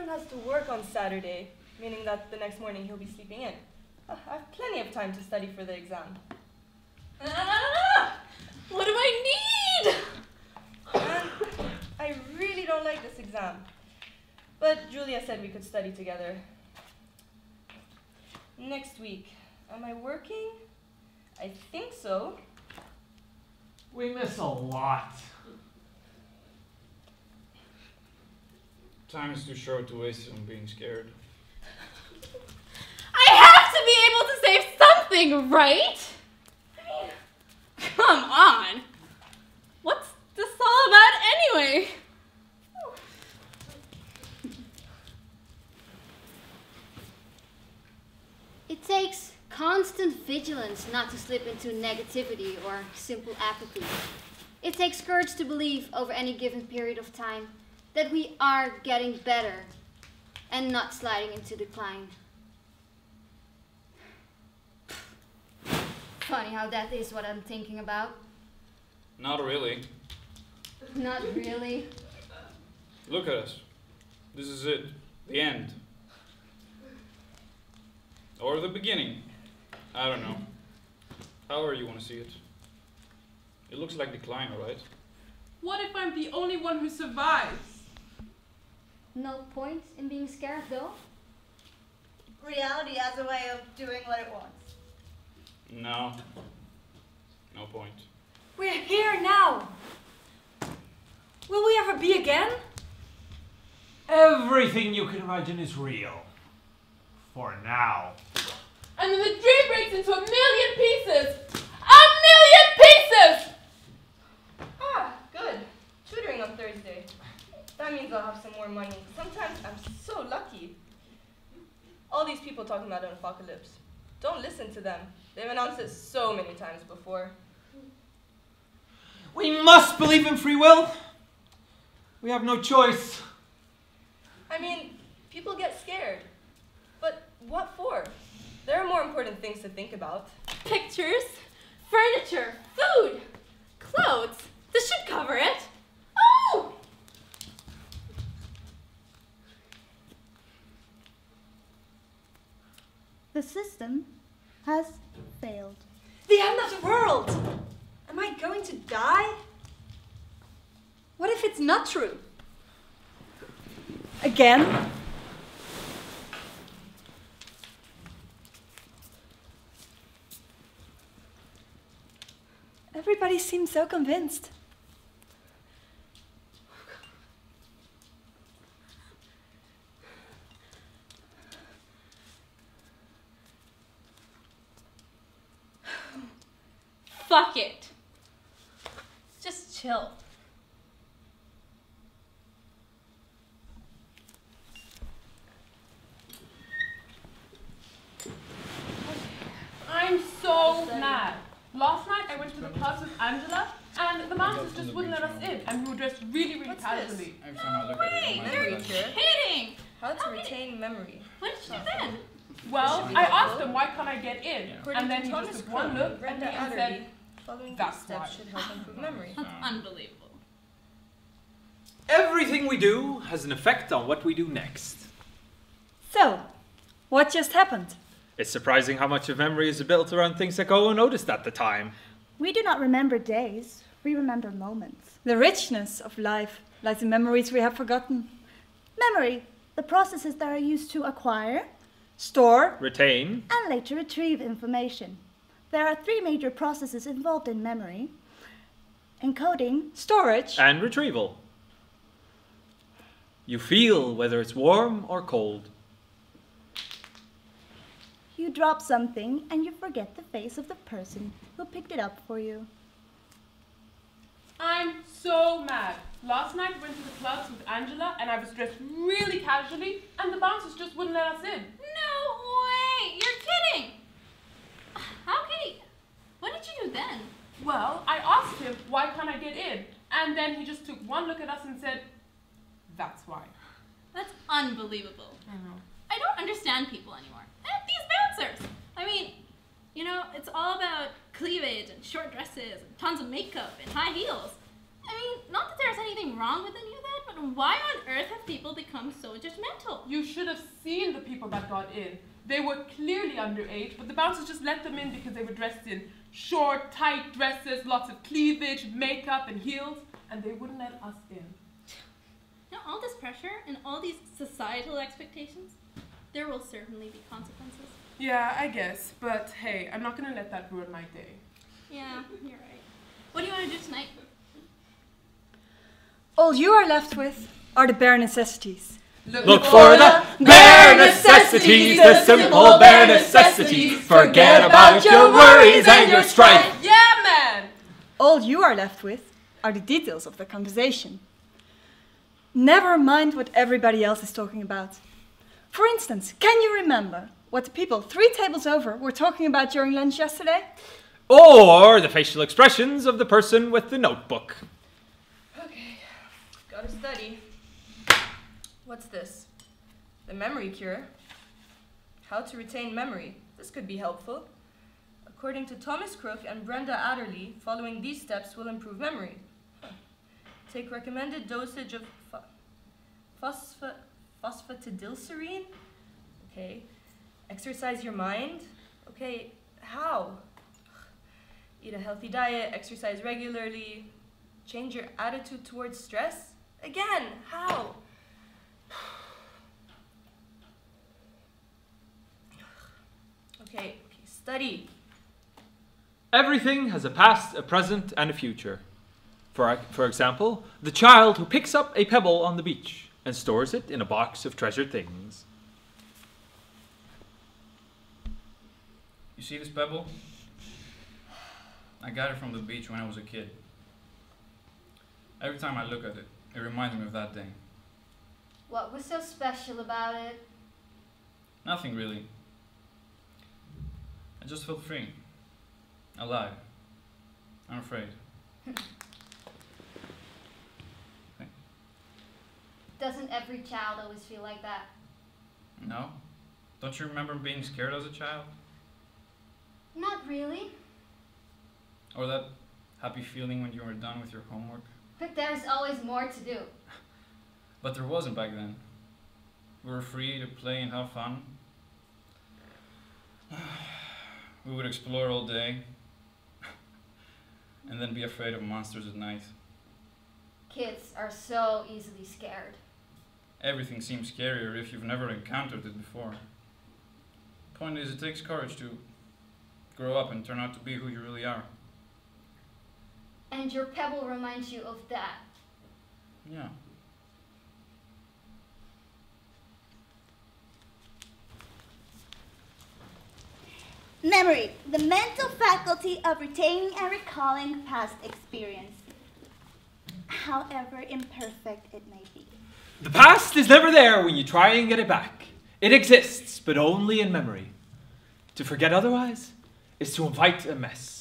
Alfred has to work on Saturday, meaning that the next morning he'll be sleeping in. I have plenty of time to study for the exam. What do I need? And I really don't like this exam. But Julia said we could study together. Next week. Am I working? I think so. We miss a lot. Time is too short to waste on being scared. I have to be able to save something, right? I mean, come on. What's this all about anyway? It takes constant vigilance not to slip into negativity or simple apathy. It takes courage to believe over any given period of time that we are getting better and not sliding into decline. Funny how that is what I'm thinking about. Not really. Not really. Look at us. This is it. The end. Or the beginning. I don't know. However you want to see it. It looks like decline, alright? What if I'm the only one who survives? No point in being scared though. Reality has a way of doing what it wants. No. No point. We're here now. Will we ever be again? Everything you can imagine is real. For now. And then the dream breaks into a million pieces! A million pieces! Ah, good. Tutoring on Thursday. That means I'll have some more money. Sometimes I'm so lucky. All these people talking about an apocalypse. Don't listen to them. They've announced it so many times before. We must believe in free will. We have no choice. I mean, people get scared. But what for? There are more important things to think about. Pictures, furniture, food, clothes. This should cover it. Oh! The system has failed. The end of the world! Am I going to die? What if it's not true? Again? Everybody seems so convinced. Fuck it. Just chill. I'm so mad. Last night I went to the clubs with Angela and the bouncers just wouldn't let us in and we were dressed really, really What's casually. No way! You're kidding! How to retain memory. What did you do then? Well, I asked him why can't I get in, According and then to he Thomas just took one Crowe, look at Brenda me and Adderley, said, following "That's these steps why." should help improve memory. That's unbelievable. Everything we do has an effect on what we do next. So, what just happened? It's surprising how much of memory is built around things that go unnoticed at the time. We do not remember days, we remember moments. The richness of life lies in memories we have forgotten. Memory, the processes that are used to acquire, Store, Retain, and later retrieve information. There are three major processes involved in memory: encoding, storage, and retrieval. You feel whether it's warm or cold. you drop something and you forget the face of the person who picked it up for you. I'm so mad. Last night I went to the clubs with Angela and I was dressed really casually and the bouncers just wouldn't let us in. No way! You're kidding! How can he... What did you do then? Well, I asked him, why can't I get in? And then he just took one look at us and said, that's why. That's unbelievable. I know. I don't understand people anymore. These bouncers! I mean, you know, it's all about cleavage and short dresses and tons of makeup and high heels. I mean, not that there's anything wrong with any of that, But why on earth have people become so judgmental? You should have seen the people that got in. They were clearly underage, but the bouncers just let them in because they were dressed in short, tight dresses, lots of cleavage, makeup, and heels, and they wouldn't let us in. Now, all this pressure and all these societal expectations, there will certainly be consequences. Yeah, I guess, but hey, I'm not gonna let that ruin my day. Yeah, you're right. What do you want to do tonight? All you are left with are the bare necessities. Look for the bare necessities, the simple bare necessities. Forget about your worries and your strife. Yeah, man! All you are left with are the details of the conversation. Never mind what everybody else is talking about. For instance, can you remember what the people 3 tables over were talking about during lunch yesterday? Or the facial expressions of the person with the notebook. Okay, gotta study. What's this? The memory cure. How to retain memory. This could be helpful. According to Thomas Crook and Brenda Adderley, following these steps will improve memory. Take recommended dosage of phosphatidylserine. Okay. Exercise your mind. Okay, how? Eat a healthy diet, exercise regularly, change your attitude towards stress. Again, how? Okay, study. Everything has a past, a present, and a future. For example, the child who picks up a pebble on the beach and stores it in a box of treasured things. You see this pebble? I got it from the beach when I was a kid. Every time I look at it, it reminds me of that day. What was so special about it? Nothing really. I just felt free. Alive. Unafraid. Doesn't every child always feel like that? No? Don't you remember being scared as a child? Not really. Or that happy feeling when you were done with your homework? But there's always more to do. But there wasn't back then. We were free to play and have fun. We would explore all day and then be afraid of monsters at night. Kids are so easily scared. Everything seems scarier if you've never encountered it before. Point is, it takes courage to grow up and turn out to be who you really are. And your pebble reminds you of that. Yeah. Memory, the mental faculty of retaining and recalling past experience, however imperfect it may be. The past is never there when you try and get it back. It exists, but only in memory. To forget otherwise is to invite a mess.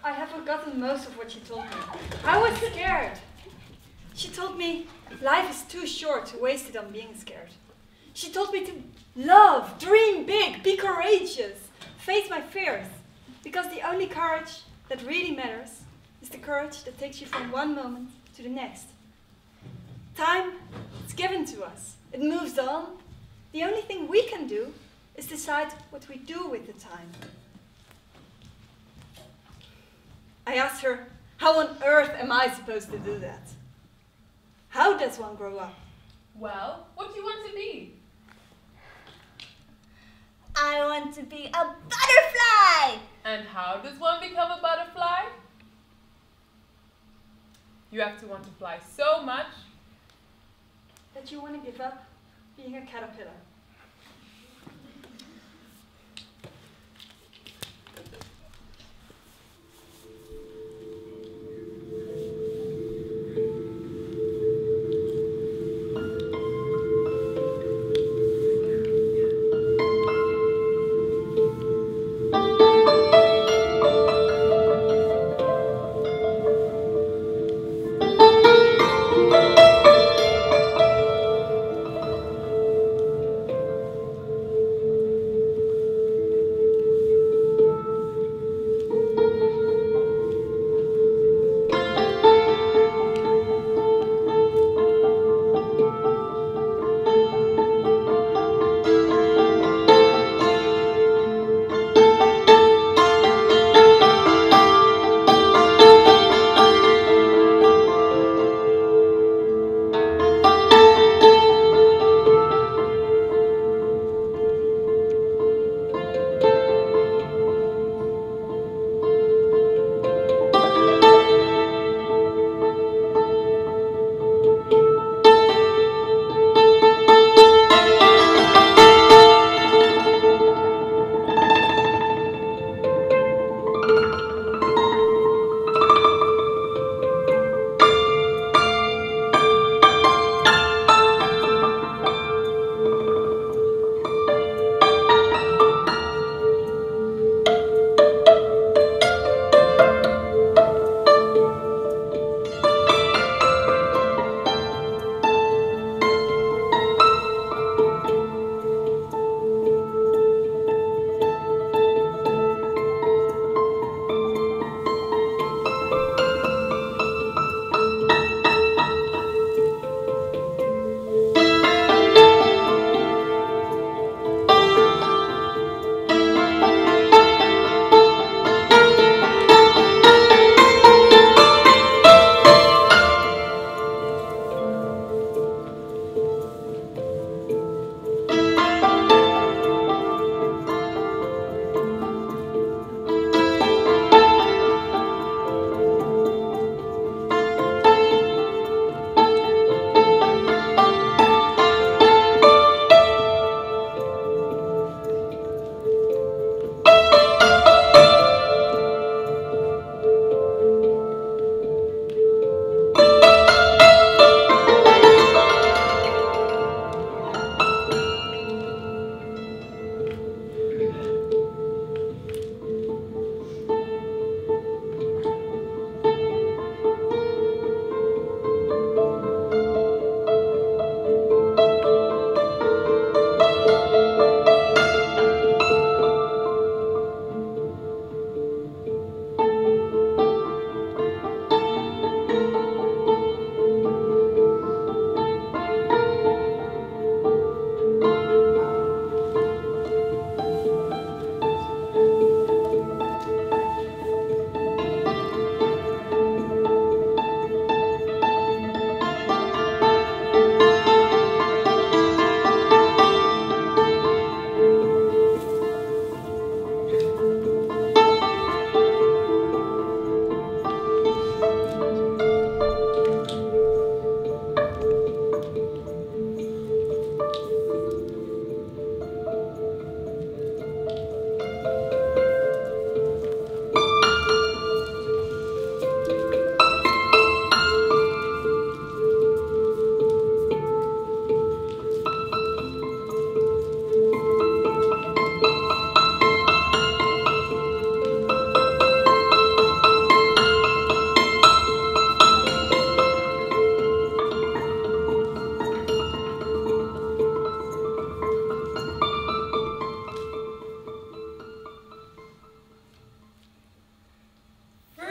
I have forgotten most of what she told me. I was scared. She told me life is too short to waste it on being scared. She told me to love, dream big, be courageous, face my fears. Because the only courage that really matters is the courage that takes you from one moment to the next. Time is given to us. It moves on. The only thing we can do is decide what we do with the time. I asked her, how on earth am I supposed to do that? How does one grow up? Well, what do you want to be? I want to be a butterfly! And how does one become a butterfly? You have to want to fly so much That you want to give up being a caterpillar.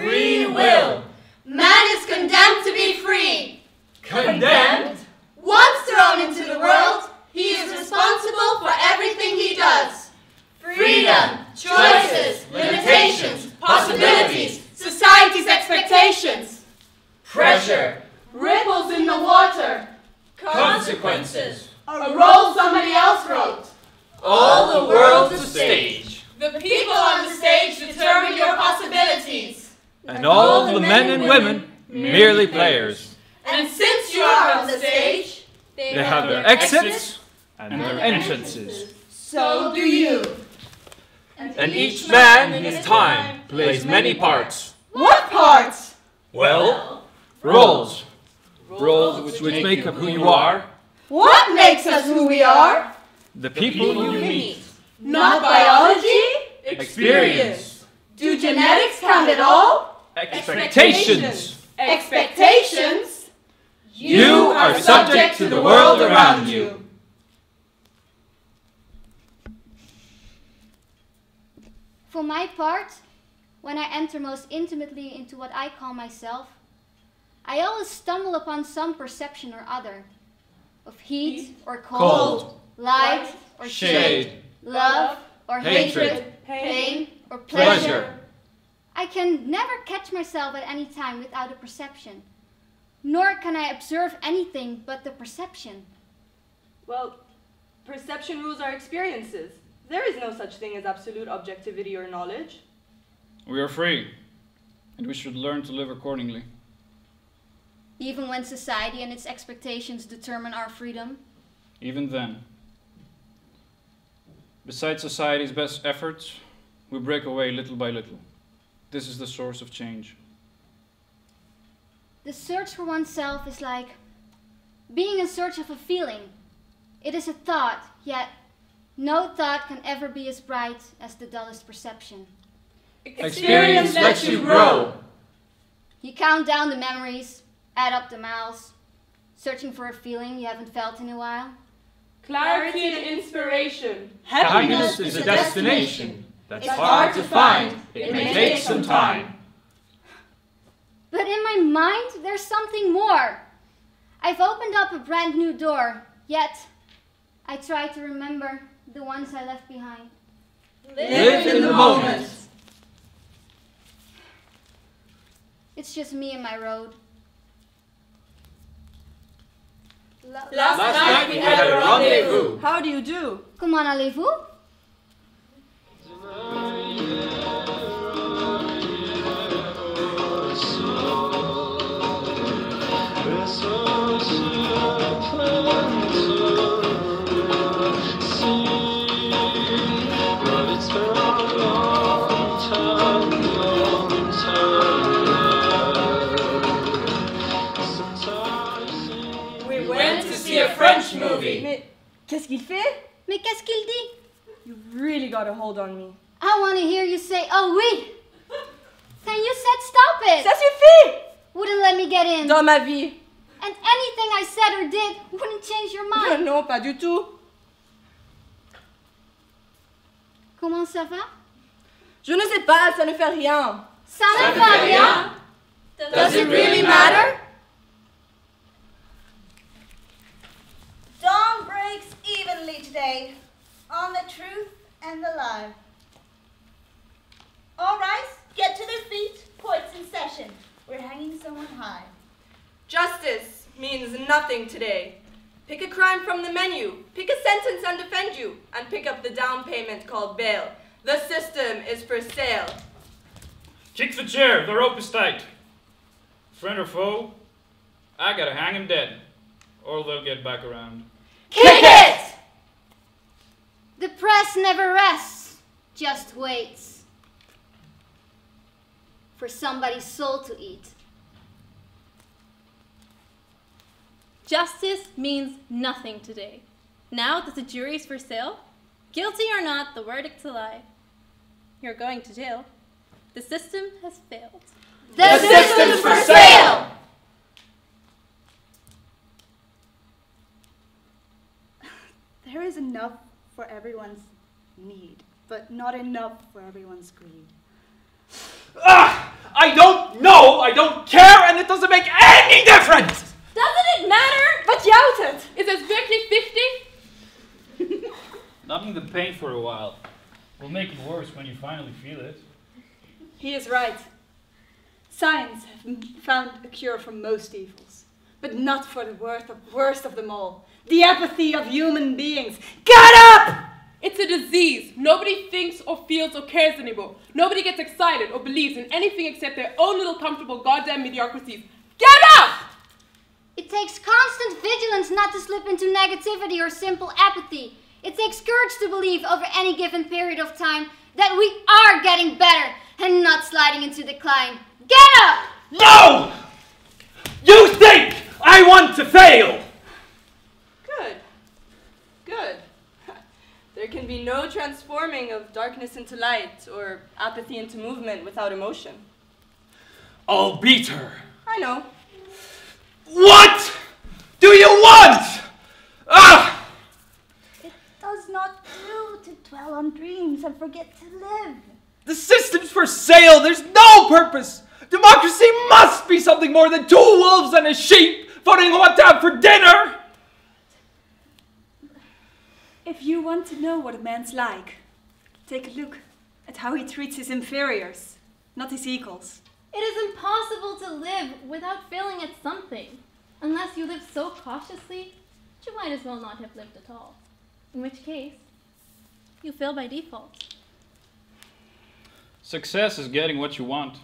Free will. Man is condemned to be free. Condemned? Once thrown into the world, he is responsible for everything he does. Freedom, choices, limitations, possibilities, society's expectations. Pressure. Ripples in the water. Consequences. A role somebody else wrote. All the world's a stage. The people on the stage determine your possibilities. And all the men and women merely players. And since you are on the stage, They have their exits and their entrances. so do you. And each man in his time plays many parts. What parts? Well, roles. Roles which make up who you are. What makes us who we are? The people you meet. Not biology? Experience. Do genetics count at all? Expectations. Expectations? You are subject to the world around you. For my part, when I enter most intimately into what I call myself, I always stumble upon some perception or other of heat or cold, light or shade, love or hatred, pain or pleasure. I can never catch myself at any time without a perception, nor can I observe anything but the perception. Well, perception rules our experiences. There is no such thing as absolute objectivity or knowledge. We are free, and we should learn to live accordingly. Even when society and its expectations determine our freedom. Even then. Besides society's best efforts, we break away little by little. This is the source of change. The search for oneself is like being in search of a feeling. It is a thought, yet no thought can ever be as bright as the dullest perception. Experience lets you grow. You count down the memories, add up the miles, searching for a feeling you haven't felt in a while. Clarity and inspiration. Happiness is a destination that's hard to find. It may take some time. But in my mind, there's something more. I've opened up a brand new door, yet I try to remember the ones I left behind. Live in the moment. It's just me and my road. Last night we had a rendezvous. How do you do? Comment allez-vous? We went to see a French movie. Mais qu'est-ce qu'il fait? Mais qu'est-ce qu'il dit? You really got a hold on me. I want to hear you say, oh oui. Then you said stop it. Ça suffit! Wouldn't let me get in. Dans ma vie. And anything I said or did wouldn't change your mind. Non, pas du tout. Comment ça va? Je ne sais pas, ça ne fait rien. Ça ne va rien. Does it really matter? Dawn breaks evenly today on the truth and the lie. All right, get to their feet. Points in session. We're hanging someone high. Justice means nothing today. Pick a crime from the menu, pick a sentence and defend you, and pick up the down payment called bail. The system is for sale. Kick the chair, the rope is tight. Friend or foe, I gotta hang him dead, or they'll get back around. Kick it! The press never rests, just waits for somebody's soul to eat. Justice means nothing today. Now that the jury is for sale, guilty or not, the verdict's a lie. You're going to jail. The system has failed. The system's for sale! There is enough for everyone's need, but not enough for everyone's greed. Ah! I don't I don't care, and it doesn't make any difference! Doesn't it matter? Wat jouwt het? Is it wirklich 50? Numbing the pain for a while will make it worse when you finally feel it. He is right. Science has found a cure for most evils, but not for the worst of them all. The apathy of human beings. Get up! It's a disease. Nobody thinks or feels or cares anymore. Nobody gets excited or believes in anything except their own little comfortable goddamn mediocrities. Get up! It takes constant vigilance not to slip into negativity or simple apathy. It takes courage to believe over any given period of time that we are getting better and not sliding into decline. Get up! No! You think I want to fail! Good. Good. There can be no transforming of darkness into light or apathy into movement without emotion. I'll beat her. I know. What do you want? Ah! It does not do to dwell on dreams and forget to live. The system's for sale. There's no purpose. Democracy must be something more than two wolves and a sheep voting on what to have for dinner. If you want to know what a man's like, take a look at how he treats his inferiors, not his equals. It is impossible to live without failing at something. Unless you live so cautiously, you might as well not have lived at all. In which case, you fail by default. Success is getting what you want.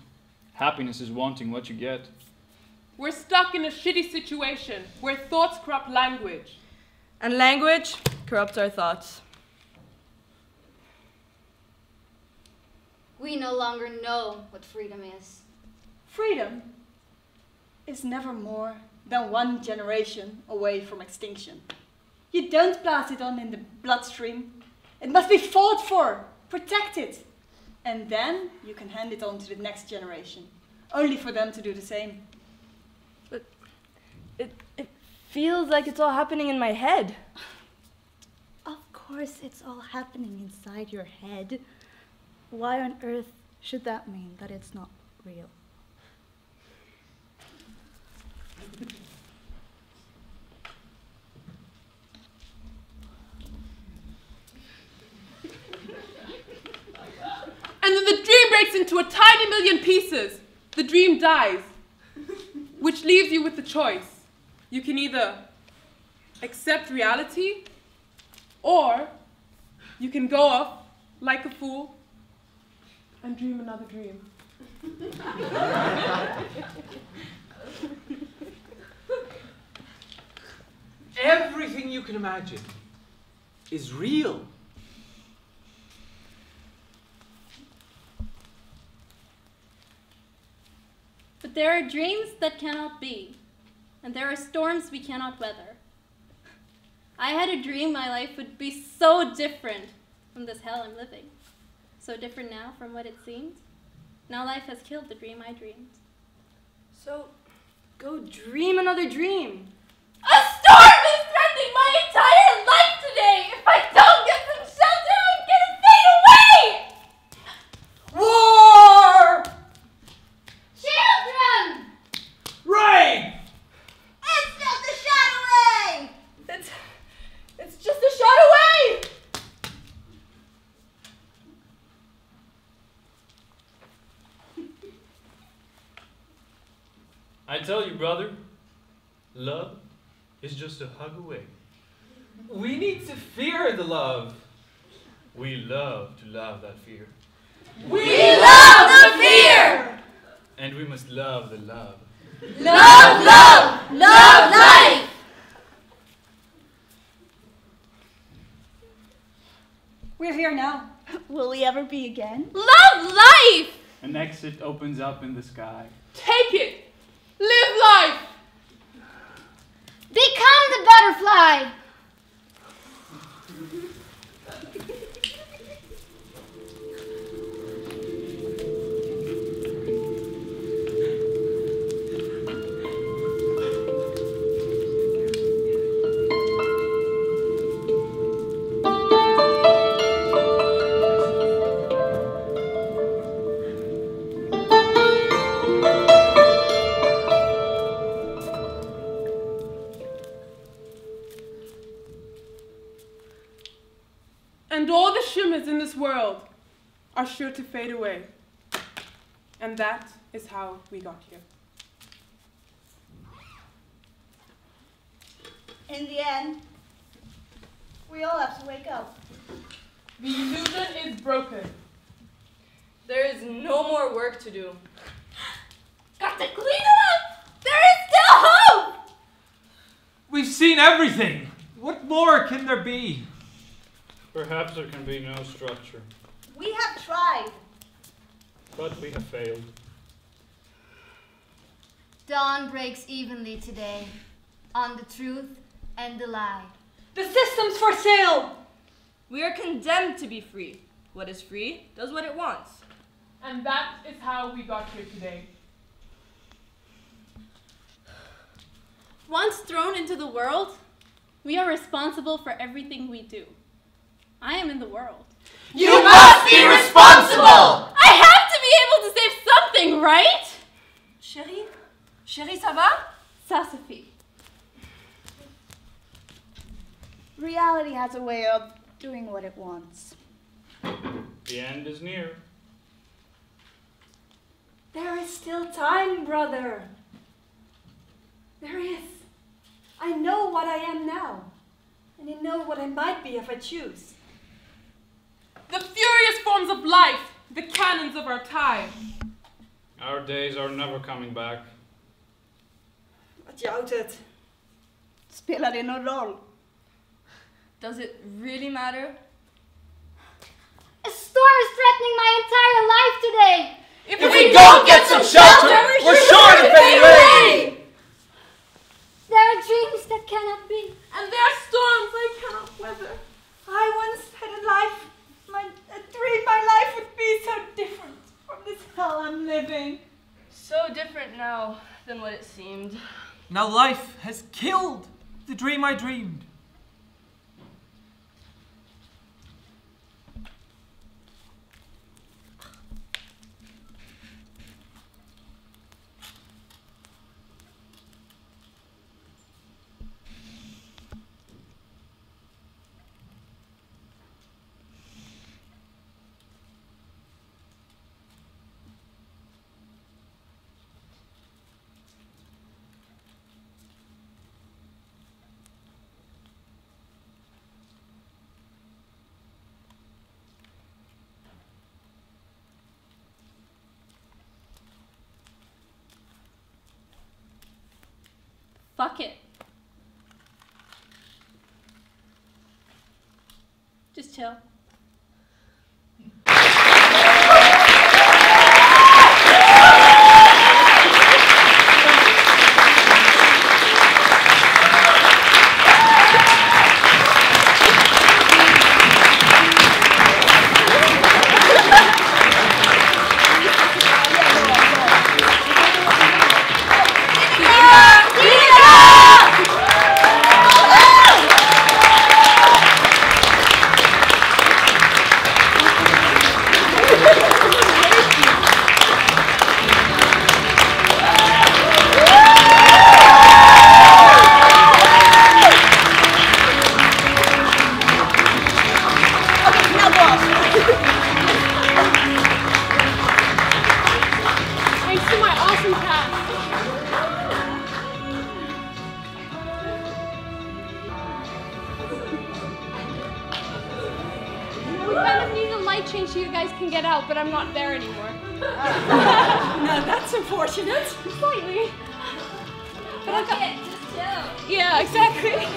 Happiness is wanting what you get. We're stuck in a shitty situation where thoughts corrupt language. And language corrupts our thoughts. We no longer know what freedom is. Freedom is never more than one generation away from extinction. You don't pass it on in the bloodstream. It must be fought for, protected. And then you can hand it on to the next generation, only for them to do the same. But it feels like it's all happening in my head. Of course it's all happening inside your head. Why on earth should that mean that it's not real? And then the dream breaks into a tiny million pieces. The dream dies, which leaves you with the choice. You can either accept reality, or you can go off like a fool and dream another dream. Everything you can imagine is real. But there are dreams that cannot be, and there are storms we cannot weather. I had a dream my life would be so different from this hell I'm living. So different now from what it seemed. Now life has killed the dream I dreamed. So, go dream another dream. A storm is threatening my entire life today! If I don't get some shelter, I'm gonna fade away! War! Children! Rain! It's just a shot away! It's just a shot away! I tell you, brother, love is just a hug away. We need to fear the love. We love to love that fear. We love the fear! And we must love the love. Love, love, love life! We're here now. Will we ever be again? Love life! An exit opens up in the sky. Take it! Live life! Become the butterfly! this world are sure to fade away. And that is how we got here. In the end, we all have to wake up. The illusion is broken. There is no more work to do. Got to clean it up! There is still hope! We've seen everything. What more can there be? Perhaps there can be no structure, We have tried. but we have failed. Dawn breaks evenly today on the truth and the lie. The system's for sale! We are condemned to be free. What is free does what it wants. And that is how we got here today. Once thrown into the world, we are responsible for everything we do. I am in the world. You must be responsible! I have to be able to save something, right? Chérie? Chérie, ça va? Ça suffit. Reality has a way of doing what it wants. The end is near. There is still time, brother. There is. I know what I am now. And I know what I might be if I choose. The furious forms of life, the canons of our time. Our days are never coming back. I doubt it. Spelar det någon roll? Does it really matter? A storm is threatening my entire life today. If we don't get some shelter, we're sure to fade away! There are dreams that cannot be. And there are storms I cannot weather. I once had a dream my life would be so different from this hell I'm living. So different now than what it seemed. Now life has killed the dream I dreamed. Fuck it. Just chill. Thanks to my awesome cast. We kind of need a light change so you guys can get out, but I'm not there anymore. Now that's unfortunate. Slightly. But Okay, just chill. yeah, exactly.